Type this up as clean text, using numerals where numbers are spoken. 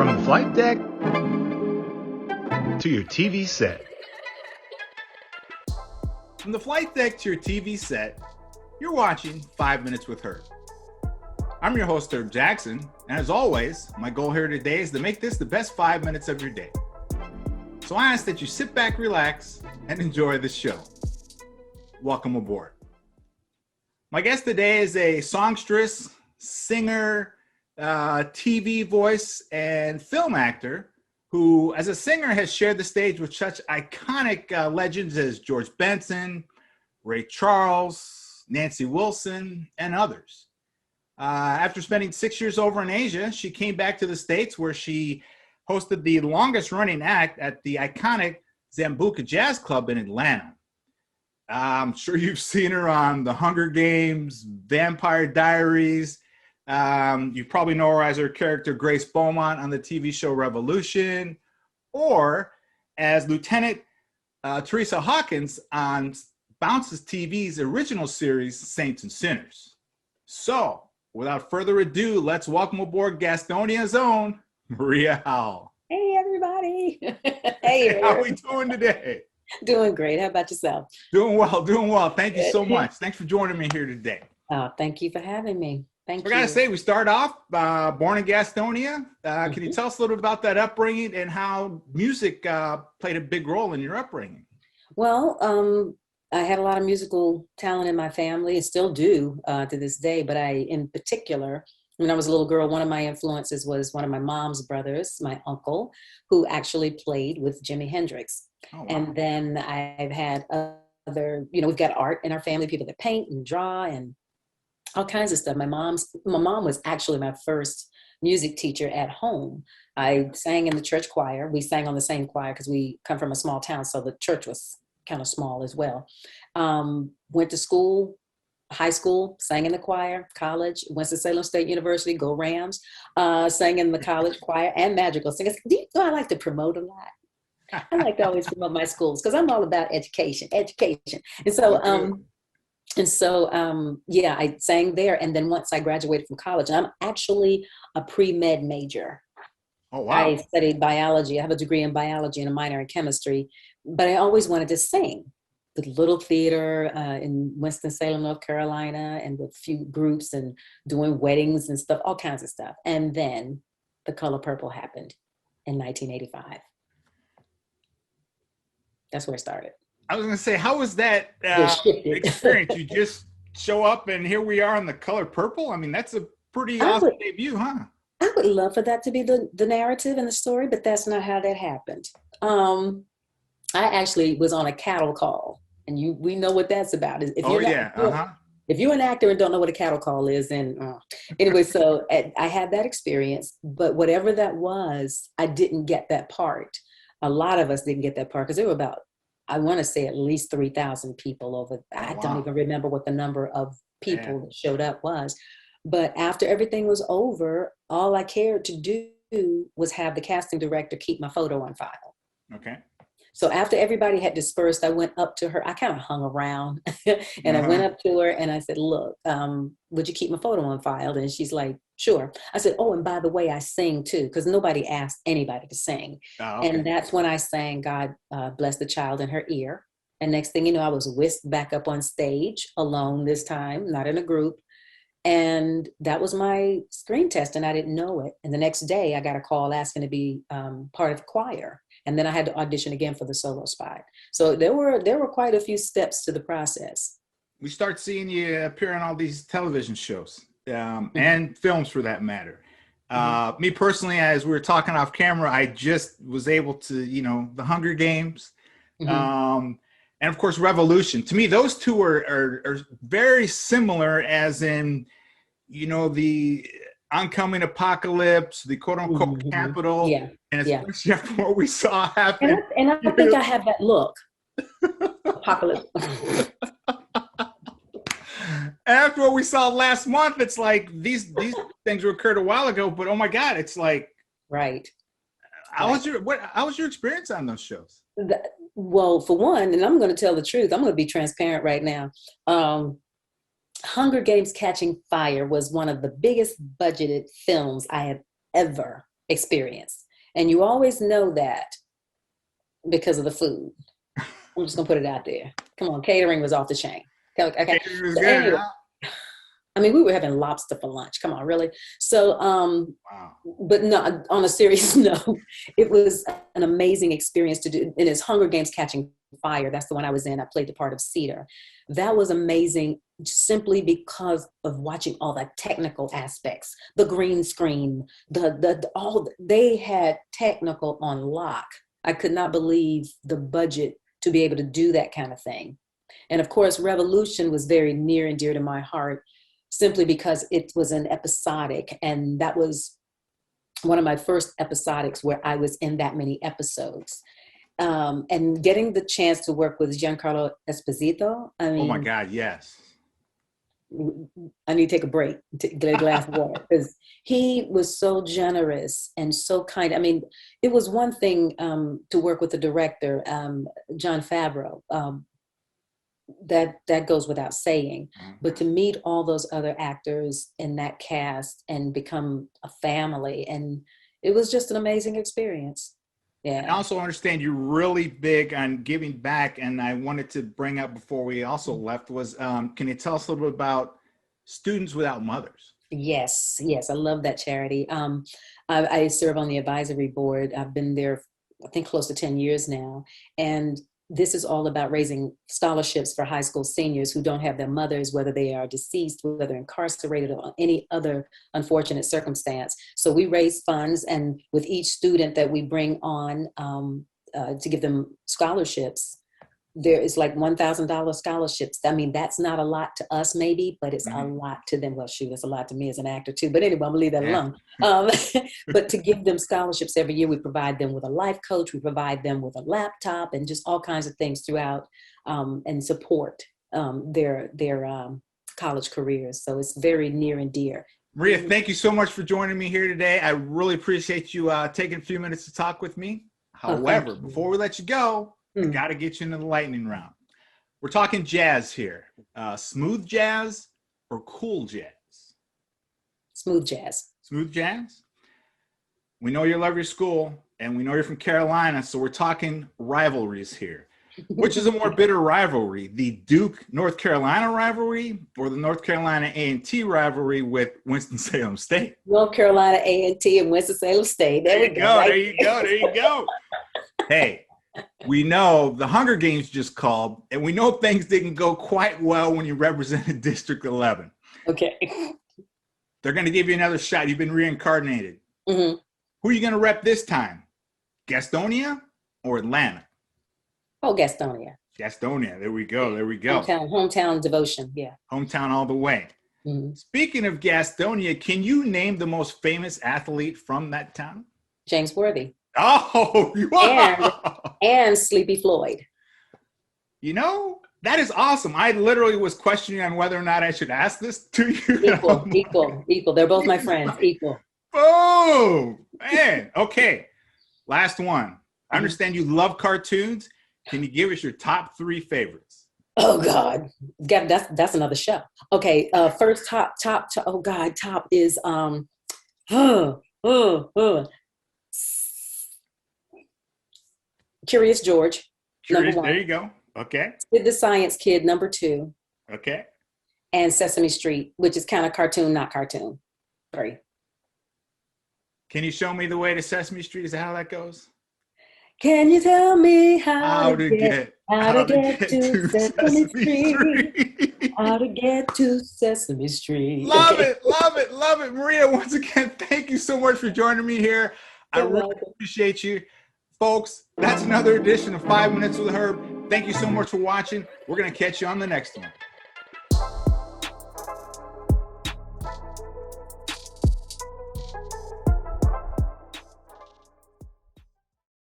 From the flight deck to your TV set. From the flight deck to your TV set, you're watching 5 Minutes with Herb. I'm your host, Herb Jackson, and as always, my goal here today is to make this the best 5 minutes of your day. So I ask that you sit back, relax, and enjoy the show. Welcome aboard. My guest today is a songstress, singer, TV voice, and film actor who, as a singer, has shared the stage with such iconic legends as George Benson, Ray Charles, Nancy Wilson, and others. After spending 6 years over in Asia, she came back to the States where she hosted the longest running act at the iconic Zambuca Jazz Club in Atlanta. I'm sure you've seen her on The Hunger Games, Vampire Diaries. You probably know her as her character Grace Beaumont on the TV show Revolution, or as Lieutenant Teresa Hawkins on Bounce's TV's original series, Saints and Sinners. So, without further ado, let's welcome aboard Gastonia's own Maria Howell. Hey, everybody. Hey, how are we doing today? Doing great. How about yourself? Doing well. Thank you so much. Thanks for joining me here today. Thank you for having me. Thank you. I gotta say, we start off born in Gastonia. Can you tell us a little bit about that upbringing and how music played a big role in your upbringing? Well, I had a lot of musical talent in my family and still do to this day. But in particular, when I was a little girl, one of my influences was one of my mom's brothers, my uncle, who actually played with Jimi Hendrix. Oh, wow. And then I've had other, we've got art in our family, people that paint and draw and all kinds of stuff. My mom was actually my first music teacher at home. I sang in the church choir. We sang on the same choir because we come from a small town, so the church was kind of small as well. Went to school, high school, sang in the choir, college, Winston-Salem State University, go Rams, sang in the college choir and magical singers. Do you know I like to promote a lot? I like to always promote my schools because I'm all about education. And so, I sang there. And then once I graduated from college, and I'm actually a pre-med major. Oh, wow. I studied biology. I have a degree in biology and a minor in chemistry, but I always wanted to sing. The little theater in Winston-Salem, North Carolina, and with a few groups and doing weddings and stuff, all kinds of stuff. And then The Color Purple happened in 1985. That's where it started. I was going to say, how was that experience? You just show up and here we are on The Color Purple? I mean, that's a pretty awesome debut, huh? I would love for that to be the narrative and the story, but that's not how that happened. I actually was on a cattle call, and we know what that's about. If you're an actor and don't know what a cattle call is, then anyway, so I had that experience, but whatever that was, I didn't get that part. A lot of us didn't get that part because there were about, I want to say at least 3,000 people over. I don't even remember what the number of people that showed up was. But after everything was over, all I cared to do was have the casting director keep my photo on file. Okay. So after everybody had dispersed, I went up to her. I kind of hung around and I went up to her and I said, look, would you keep my photo on file? And she's like, sure. I said, oh, and by the way, I sing too, because nobody asked anybody to sing. Oh, okay. And that's when I sang God Bless the Child in Her Ear. And next thing you know, I was whisked back up on stage alone this time, not in a group. And that was my screen test and I didn't know it. And the next day I got a call asking to be part of the choir. And then I had to audition again for the solo spot. So there were quite a few steps to the process. We start seeing you appear on all these television shows and films for that matter. Me personally, as we were talking off camera, I just was able to, The Hunger Games and of course Revolution. To me, those two are very similar as in, the oncoming apocalypse, the quote unquote capital. Yeah. And especially after what we saw happen. And I think I have that look. Apocalypse. After what we saw last month, it's like these things occurred a while ago, but oh my God, it's like right. How was your experience on those shows? Well, for one, and I'm going to tell the truth, I'm going to be transparent right now. Hunger Games Catching Fire was one of the biggest budgeted films I have ever experience. And you always know that because of the food. I'm just gonna put it out there. Come on, catering was off the chain. Okay. Catering was So good, anyway, huh? I mean, we were having lobster for lunch. Come on, really? So, Wow. but no, on a serious note, it was an amazing experience to do. And it's Hunger Games Catching Fire. That's the one I was in. I played the part of Cedar. That was amazing simply because of watching all the technical aspects, the green screen, they had technical on lock. I could not believe the budget to be able to do that kind of thing. And of course, Revolution was very near and dear to my heart, simply because it was an episodic. And that was one of my first episodics where I was in that many episodes. And getting the chance to work with Giancarlo Esposito, I mean, Oh my God, yes. I need to take a break to get a glass of water, because he was so generous and so kind. I mean, it was one thing to work with the director, Jon Favreau. That goes without saying. But to meet all those other actors in that cast and become a family, and it was just an amazing experience. Yeah. I also understand you're really big on giving back, and I wanted to bring up before we also left was, can you tell us a little bit about Students Without Mothers? Yes, I love that charity. I serve on the advisory board. I've been there, I think, close to 10 years now. And this is all about raising scholarships for high school seniors who don't have their mothers, whether they are deceased, whether incarcerated, or any other unfortunate circumstance. So we raise funds, and with each student that we bring on to give them scholarships, there is like $1,000 scholarships. I mean, that's not a lot to us maybe, but it's a lot to them. Well, shoot, it's a lot to me as an actor too. But anyway, I'm gonna leave that alone. But to give them scholarships every year, we provide them with a life coach, we provide them with a laptop, and just all kinds of things throughout, and support their college careers. So it's very near and dear. Maria, thank you so much for joining me here today. I really appreciate you taking a few minutes to talk with me. However, before we let you go, I got to get you into the lightning round. We're talking jazz here. Smooth jazz or cool jazz? Smooth jazz. Smooth jazz? We know you love your school, and we know you're from Carolina, so we're talking rivalries here. Which is a more bitter rivalry, the Duke, North Carolina rivalry, or the North Carolina A&T rivalry with Winston-Salem State? North Carolina A&T and Winston-Salem State. There we go. Right? There you go. Hey, we know the Hunger Games just called, and we know things didn't go quite well when you represented District 11. Okay. They're going to give you another shot. You've been reincarnated. Mm-hmm. Who are you going to rep this time? Gastonia or Atlanta? Oh, Gastonia. Gastonia. There we go. Hometown devotion. Yeah. Hometown all the way. Mm-hmm. Speaking of Gastonia, can you name the most famous athlete from that town? James Worthy. Oh, wow. And Sleepy Floyd. You know, that is awesome. I literally was questioning on whether or not I should ask this to you. Equal. They're both my friends. Equal. Boom. Man. Okay. Last one. I understand you love cartoons. Can you give us your top 3 favorites? Oh God, that's another show. Okay, first top. Oh God, top is Curious George. Number 1. There you go. Okay. Sid the Science Kid, number 2. Okay. And Sesame Street, which is kind of cartoon, not cartoon. 3. Can you show me the way to Sesame Street? Is that how that goes? Can you tell me how to get to Sesame Street? How to get to Sesame Street. Love it. Maria, once again, thank you so much for joining me here. I really appreciate you. Folks, that's another edition of 5 Minutes with Herb. Thank you so much for watching. We're going to catch you on the next one.